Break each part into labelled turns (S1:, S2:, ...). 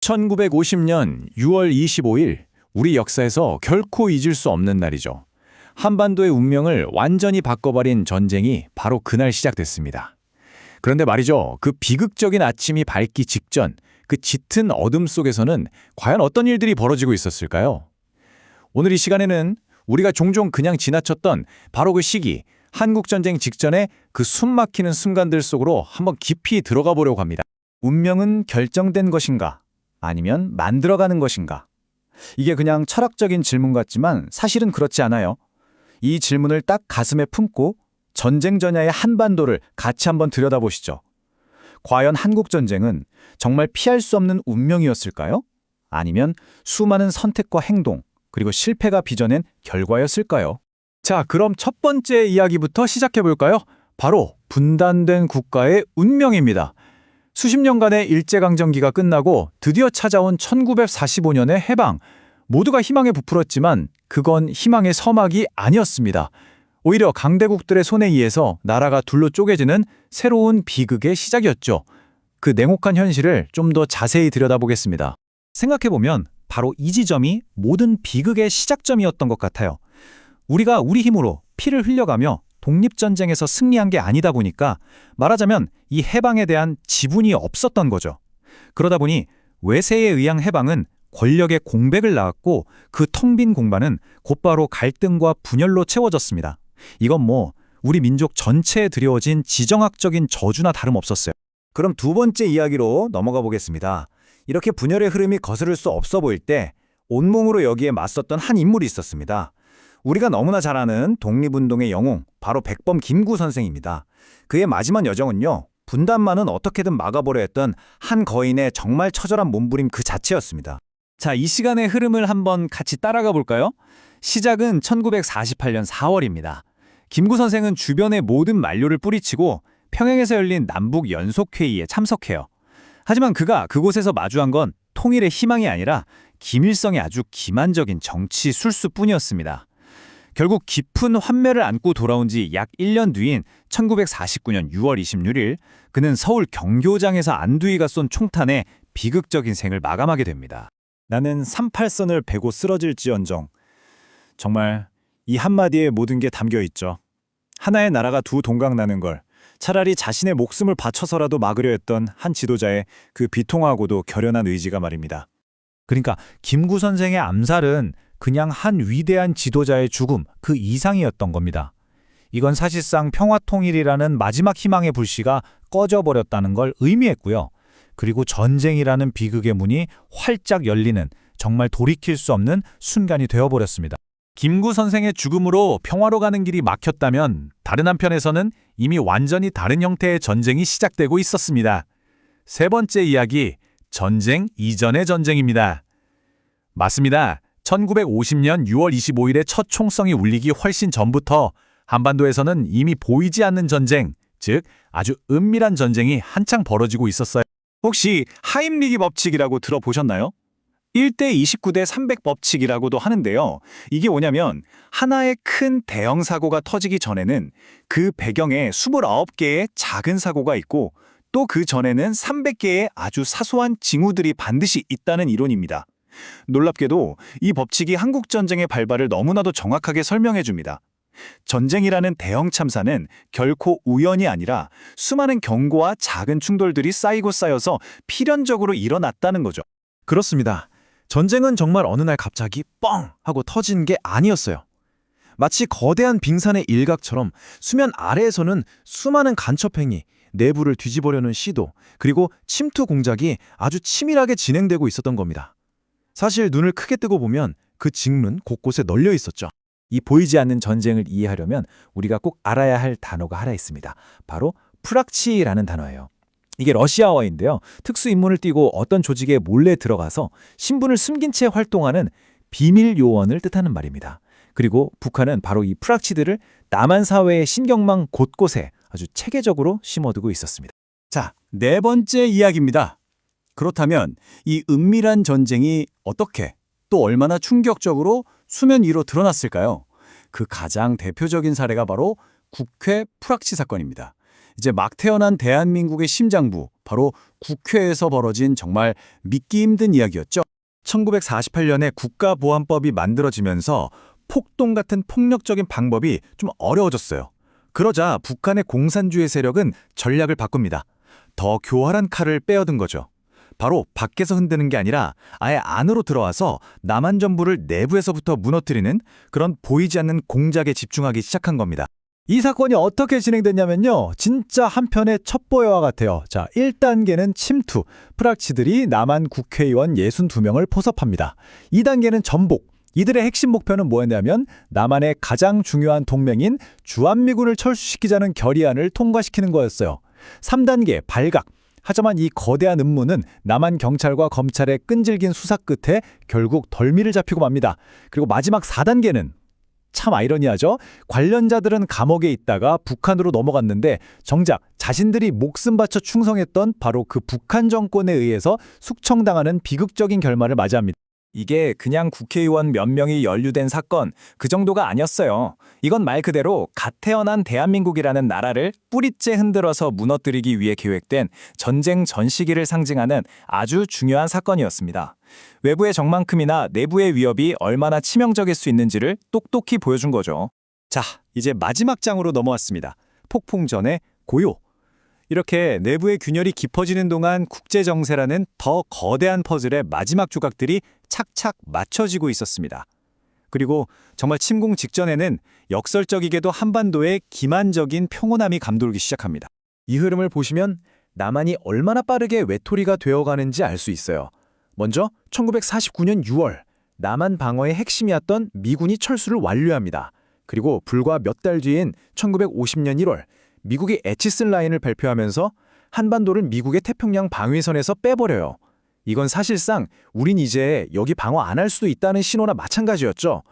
S1: 1950년 6월 25일, 우리 역사에서 결코 잊을 수 없는 날이죠. 한반도의 운명을 완전히 바꿔버린 전쟁이 바로 그날 시작됐습니다. 그런데 말이죠, 그 비극적인 아침이 밝기 직전, 그 짙은 어둠 속에서는 과연 어떤 일들이 벌어지고 있었을까요? 오늘 이 시간에는 우리가 종종 그냥 지나쳤던 바로 그 시기, 한국전쟁 직전의 그 숨막히는 순간들 속으로 한번 깊이 들어가 보려고 합니다. 운명은 결정된 것인가? 아니면 만들어가는 것인가? 이게 그냥 철학적인 질문 같지만 사실은 그렇지 않아요. 이 질문을 딱 가슴에 품고 전쟁 전야의 한반도를 같이 한번 들여다보시죠. 과연 한국전쟁은 정말 피할 수 없는 운명이었을까요? 아니면 수많은 선택과 행동, 그리고 실패가 빚어낸 결과였을까요? 자, 그럼 첫 번째 이야기부터 시작해 볼까요? 바로 분단된 국가의 운명입니다. 수십 년간의 일제강점기가 끝나고 드디어 찾아온 1945년의 해방. 모두가 희망에 부풀었지만 그건 희망의 서막이 아니었습니다. 오히려 강대국들의 손에 의해서 나라가 둘로 쪼개지는 새로운 비극의 시작이었죠. 그 냉혹한 현실을 좀 더 자세히 들여다보겠습니다. 생각해보면 바로 이 지점이 모든 비극의 시작점이었던 것 같아요. 우리가 우리 힘으로 피를 흘려가며 독립전쟁에서 승리한 게 아니다 보니까 말하자면 이 해방에 대한 지분이 없었던 거죠. 그러다 보니 외세에 의한 해방은 권력의 공백을 낳았고 그 텅 빈 공간은 곧바로 갈등과 분열로 채워졌습니다. 이건 우리 민족 전체에 드리워진 지정학적인 저주나 다름없었어요. 그럼 두 번째 이야기로 넘어가 보겠습니다. 이렇게 분열의 흐름이 거스를 수 없어 보일 때 온몸으로 여기에 맞섰던 한 인물이 있었습니다. 우리가 너무나 잘 아는 독립운동의 영웅, 바로 백범 김구 선생입니다. 그의 마지막 여정은요, 분단만은 어떻게든 막아보려 했던 한 거인의 정말 처절한 몸부림 그 자체였습니다. 자, 이 시간의 흐름을 한번 같이 따라가 볼까요? 시작은 1948년 4월입니다. 김구 선생은 주변의 모든 만료를 뿌리치고 평양에서 열린 남북 연속회의에 참석해요. 하지만 그가 그곳에서 마주한 건 통일의 희망이 아니라 김일성의 아주 기만적인 정치 술수뿐이었습니다. 결국 깊은 환멸을 안고 돌아온 지 약 1년 뒤인 1949년 6월 26일, 그는 서울 경교장에서 안두희가 쏜 총탄에 비극적인 생을 마감하게 됩니다. 나는 38선을 베고 쓰러질지언정. 정말 이 한마디에 모든 게 담겨 있죠. 하나의 나라가 두 동강 나는 걸 차라리 자신의 목숨을 바쳐서라도 막으려 했던 한 지도자의 그 비통하고도 결연한 의지가 말입니다. 그러니까 김구 선생의 암살은 그냥 한 위대한 지도자의 죽음 그 이상이었던 겁니다. 이건 사실상 평화통일이라는 마지막 희망의 불씨가 꺼져버렸다는 걸 의미했고요. 그리고 전쟁이라는 비극의 문이 활짝 열리는 정말 돌이킬 수 없는 순간이 되어버렸습니다. 김구 선생의 죽음으로 평화로 가는 길이 막혔다면 다른 한편에서는 이미 완전히 다른 형태의 전쟁이 시작되고 있었습니다. 세 번째 이야기, 전쟁 이전의 전쟁입니다. 맞습니다. 1950년 6월 25일에 첫 총성이 울리기 훨씬 전부터 한반도에서는 이미 보이지 않는 전쟁, 즉 아주 은밀한 전쟁이 한창 벌어지고 있었어요. 혹시 하임리히 법칙이라고 들어보셨나요? 1대 29대 300 법칙이라고도 하는데요. 이게 뭐냐면 하나의 큰 대형 사고가 터지기 전에는 그 배경에 29개의 작은 사고가 있고 또 그 전에는 300개의 아주 사소한 징후들이 반드시 있다는 이론입니다. 놀랍게도 이 법칙이 한국전쟁의 발발을 너무나도 정확하게 설명해 줍니다. 전쟁이라는 대형 참사는 결코 우연이 아니라 수많은 경고와 작은 충돌들이 쌓이고 쌓여서 필연적으로 일어났다는 거죠. 그렇습니다. 전쟁은 정말 어느 날 갑자기 뻥 하고 터진 게 아니었어요. 마치 거대한 빙산의 일각처럼 수면 아래에서는 수많은 간첩행위, 내부를 뒤집으려는 시도, 그리고 침투 공작이 아주 치밀하게 진행되고 있었던 겁니다. 사실 눈을 크게 뜨고 보면 그 징문 곳곳에 널려 있었죠. 이 보이지 않는 전쟁을 이해하려면 우리가 꼭 알아야 할 단어가 하나 있습니다. 바로 프락치라는 단어예요. 이게 러시아어인데요. 특수 임무를 띠고 어떤 조직에 몰래 들어가서 신분을 숨긴 채 활동하는 비밀 요원을 뜻하는 말입니다. 그리고 북한은 바로 이 프락치들을 남한 사회의 신경망 곳곳에 아주 체계적으로 심어두고 있었습니다. 자, 네 번째 이야기입니다. 그렇다면 이 은밀한 전쟁이 어떻게 또 얼마나 충격적으로 수면 위로 드러났을까요? 그 가장 대표적인 사례가 바로 국회 프락치 사건입니다. 이제 막 태어난 대한민국의 심장부, 바로 국회에서 벌어진 정말 믿기 힘든 이야기였죠. 1948년에 국가보안법이 만들어지면서 폭동 같은 폭력적인 방법이 좀 어려워졌어요. 그러자 북한의 공산주의 세력은 전략을 바꿉니다. 더 교활한 칼을 빼어든 거죠. 바로 밖에서 흔드는 게 아니라 아예 안으로 들어와서 남한 정부를 내부에서부터 무너뜨리는 그런 보이지 않는 공작에 집중하기 시작한 겁니다. 이 사건이 어떻게 진행됐냐면요. 진짜 한편의 첩보회화 같아요. 자, 1단계는 침투. 프락치들이 남한 국회의원 62명을 포섭합니다. 2단계는 전복. 이들의 핵심 목표는 뭐였냐면 남한의 가장 중요한 동맹인 주한미군을 철수시키자는 결의안을 통과시키는 거였어요. 3단계 발각. 하지만 이 거대한 음모는 남한 경찰과 검찰의 끈질긴 수사 끝에 결국 덜미를 잡히고 맙니다. 그리고 마지막 4단계는 참 아이러니하죠. 관련자들은 감옥에 있다가 북한으로 넘어갔는데 정작 자신들이 목숨 바쳐 충성했던 바로 그 북한 정권에 의해서 숙청당하는 비극적인 결말을 맞이합니다. 이게 그냥 국회의원 몇 명이 연루된 사건, 그 정도가 아니었어요. 이건 말 그대로 갓 태어난 대한민국이라는 나라를 뿌리째 흔들어서 무너뜨리기 위해 계획된 전쟁 전 시기를 상징하는 아주 중요한 사건이었습니다. 외부의 적만큼이나 내부의 위협이 얼마나 치명적일 수 있는지를 똑똑히 보여준 거죠. 자, 이제 마지막 장으로 넘어왔습니다. 폭풍 전의 고요. 이렇게 내부의 균열이 깊어지는 동안 국제정세라는 더 거대한 퍼즐의 마지막 조각들이 착착 맞춰지고 있었습니다. 그리고 정말 침공 직전에는 역설적이게도 한반도에 기만적인 평온함이 감돌기 시작합니다. 이 흐름을 보시면 남한이 얼마나 빠르게 외톨이가 되어가는지 알 수 있어요. 먼저 1949년 6월 남한 방어의 핵심이었던 미군이 철수를 완료합니다. 그리고 불과 몇 달 뒤인 1950년 1월 미국이 에치슨 라인을 발표하면서 한반도를 미국의 태평양 방위선에서 빼버려요. 이건 사실상 우린 이제 여기 방어 안 할 수도 있다는 신호나 마찬가지였죠.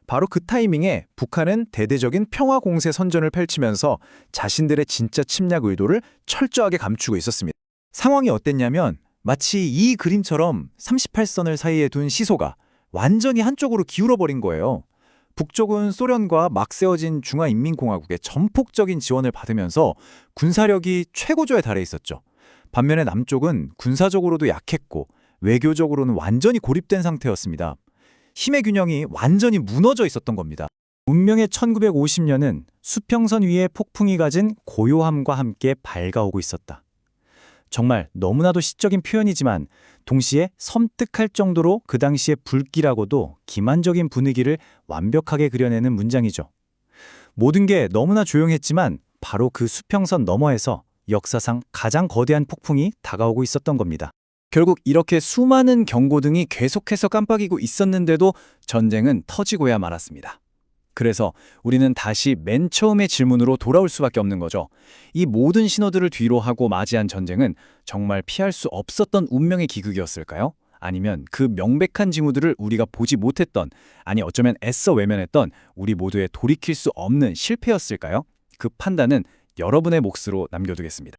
S1: 바로 그 타이밍에 북한은 대대적인 평화 공세 선전을 펼치면서 자신들의 진짜 침략 의도를 철저하게 감추고 있었습니다. 상황이 어땠냐면 마치 이 그림처럼 38선을 사이에 둔 시소가 완전히 한쪽으로 기울어버린 거예요. 북쪽은 소련과 막 세워진 중화인민공화국의 전폭적인 지원을 받으면서 군사력이 최고조에 달해 있었죠. 반면에 남쪽은 군사적으로도 약했고 외교적으로는 완전히 고립된 상태였습니다. 힘의 균형이 완전히 무너져 있었던 겁니다. 운명의 1950년은 수평선 위에 폭풍이 가진 고요함과 함께 밝아오고 있었다. 정말 너무나도 시적인 표현이지만 동시에 섬뜩할 정도로 그 당시의 불길하고도 기만적인 분위기를 완벽하게 그려내는 문장이죠. 모든 게 너무나 조용했지만 바로 그 수평선 너머에서 역사상 가장 거대한 폭풍이 다가오고 있었던 겁니다. 결국 이렇게 수많은 경고등이 계속해서 깜빡이고 있었는데도 전쟁은 터지고야 말았습니다. 그래서 우리는 다시 맨 처음의 질문으로 돌아올 수밖에 없는 거죠. 이 모든 신호들을 뒤로 하고 맞이한 전쟁은 정말 피할 수 없었던 운명의 기극이었을까요? 아니면 그 명백한 징후들을 우리가 보지 못했던, 아니 어쩌면 애써 외면했던 우리 모두의 돌이킬 수 없는 실패였을까요? 그 판단은 여러분의 몫으로 남겨두겠습니다.